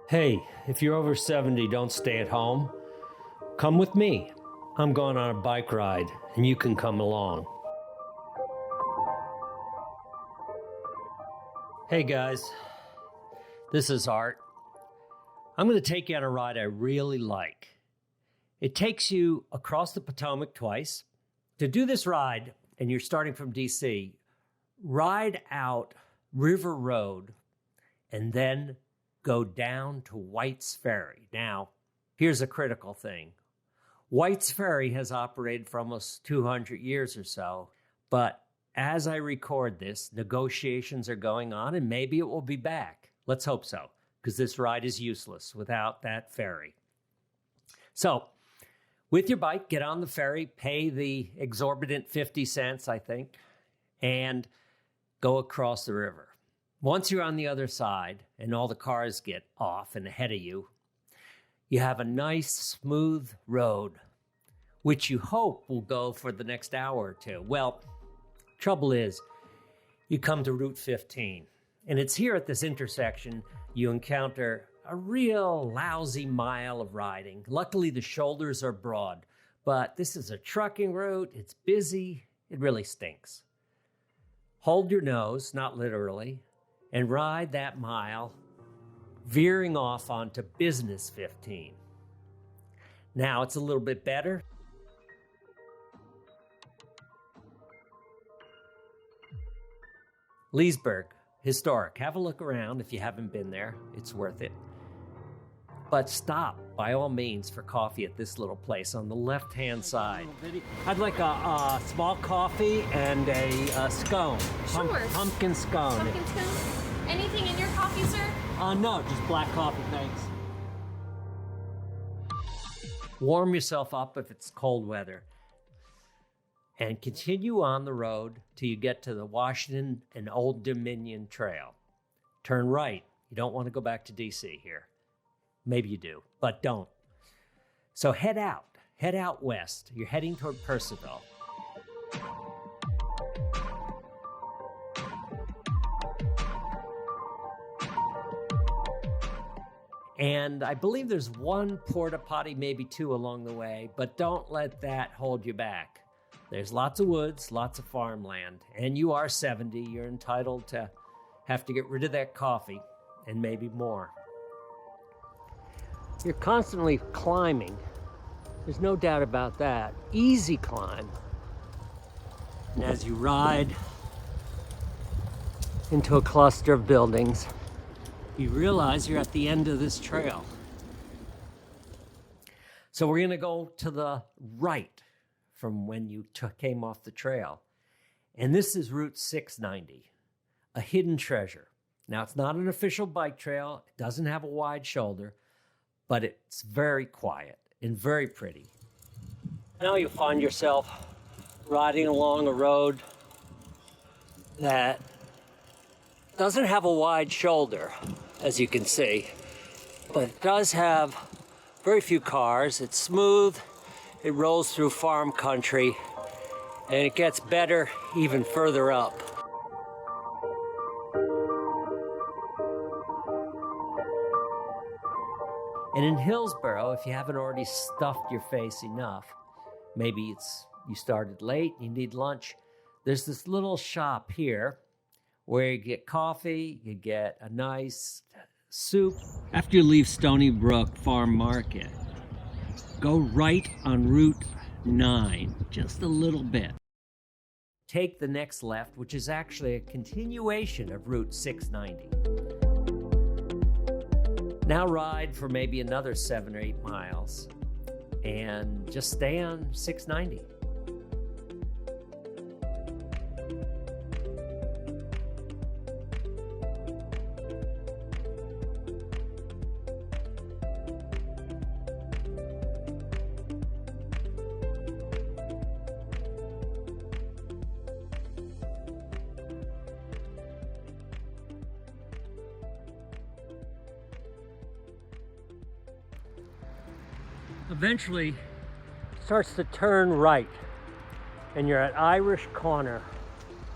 Hey, if you're over 70, don't stay at home. Come with me. I'm going on a bike ride, and you can come along. Hey guys, this is Art. I'm going to take you on a ride I really like. It takes you across the Potomac twice. To do this ride, and you're starting from DC, ride out River Road and then go down to White's Ferry. Now, here's a critical thing. White's Ferry has operated for almost 200 years or so, but as I record this, negotiations are going on and maybe it will be back. Let's hope so, because this ride is useless without that ferry. So, with your bike, get on the ferry, pay the exorbitant 50 cents, I think, and go across the river. Once you're on the other side and all the cars get off and ahead of you, you have a nice, smooth road, which you hope will go for the next hour or two. Well, trouble is, you come to Route 15, and it's here at this intersection you encounter a real lousy mile of riding. Luckily, the shoulders are broad, but this is a trucking route. It's busy. It really stinks. Hold your nose, not literally, and ride that mile, veering off onto Business 15. Now it's a little bit better. Leesburg Historic. Have a look around if you haven't been there. It's worth it. But stop, by all means, for coffee at this little place on the left-hand side. I'd like a small coffee and a scone. Sure. Pumpkin scone. Pumpkin scone? Anything in your coffee, sir? No, just black coffee, thanks. Warm yourself up if it's cold weather. And continue on the road till you get to the Washington and Old Dominion Trail. Turn right. You don't want to go back to DC here. Maybe you do, but don't. So head out west. You're heading toward Purcellville. And I believe there's one porta potty, maybe two along the way, but don't let that hold you back. There's lots of woods, lots of farmland, and you are 70. You're entitled to have to get rid of that coffee and maybe more. You're constantly climbing. There's no doubt about that. Easy climb. And as you ride into a cluster of buildings, you realize you're at the end of this trail. So we're going to go to the right from when you came off the trail. And this is Route 690, a hidden treasure. Now, it's not an official bike trail. It doesn't have a wide shoulder, but it's very quiet and very pretty. Now you find yourself riding along a road that doesn't have a wide shoulder, as you can see, but it does have very few cars. It's smooth, it rolls through farm country, and it gets better even further up. And in Hillsboro, if you haven't already stuffed your face enough, maybe you started late, you need lunch, there's this little shop here where you get coffee, you get a nice soup. After you leave Stony Brook Farm Market, go right on Route 9, just a little bit. Take the next left, which is actually a continuation of Route 690. Now ride for maybe another 7 or 8 miles and just stay on 690. Eventually, it starts to turn right, and you're at Irish Corner,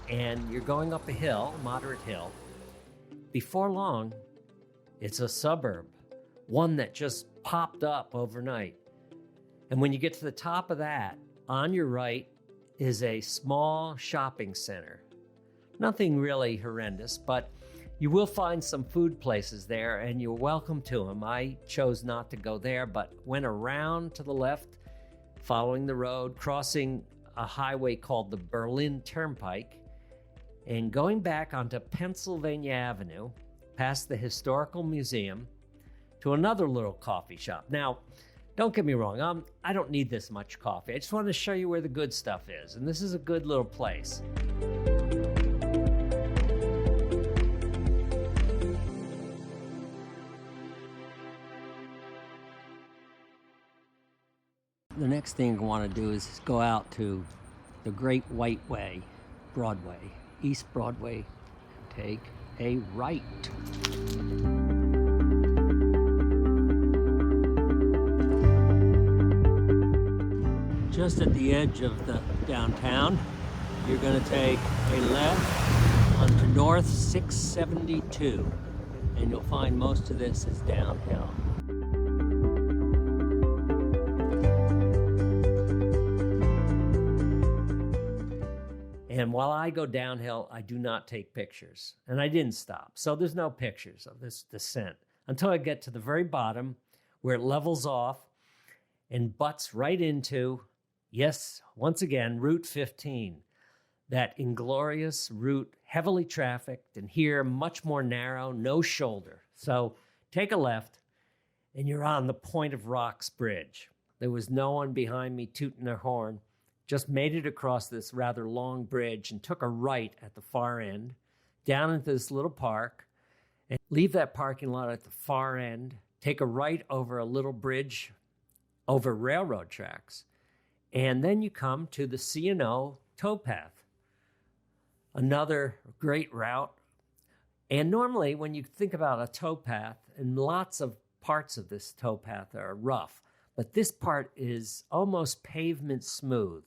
and you're going up a hill, moderate hill. Before long, it's a suburb one that just popped up overnight. And when you get to the top of that, on your right is a small shopping center. Nothing really horrendous, but you will find some food places there, and you're welcome to them. I chose not to go there, but went around to the left, following the road, crossing a highway called the Berlin Turnpike, and going back onto Pennsylvania Avenue, past the Historical Museum, to another little coffee shop. Now, don't get me wrong, I don't need this much coffee. I just wanted to show you where the good stuff is, and this is a good little place. The next thing I want to do is go out to the Great White Way, Broadway, East Broadway, and take a right. Just at the edge of the downtown, you're going to take a left onto North 672, and you'll find most of this is downhill. And while I go downhill, I do not take pictures. And I didn't stop. So there's no pictures of this descent until I get to the very bottom where it levels off and butts right into, yes, once again, Route 15. That inglorious route, heavily trafficked, and here much more narrow, no shoulder. So take a left, and you're on the Point of Rocks Bridge. There was no one behind me tooting their horn. Just made it across this rather long bridge and took a right at the far end, down into this little park, and leave that parking lot at the far end, take a right over a little bridge over railroad tracks, and then you come to the C&O towpath, another great route. And normally when you think about a towpath, and lots of parts of this towpath are rough, but this part is almost pavement smooth.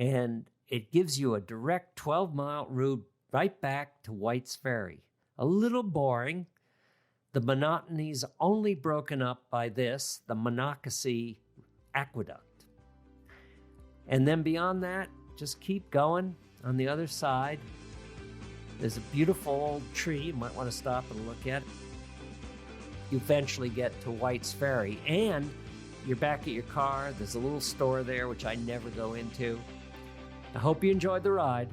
And it gives you a direct 12-mile route right back to White's Ferry. A little boring. The monotony's only broken up by this, the Monocacy Aqueduct. And then beyond that, just keep going on the other side. There's a beautiful old tree. You might want to stop and look at it. You eventually get to White's Ferry, and you're back at your car. There's a little store there, which I never go into. I hope you enjoyed the ride.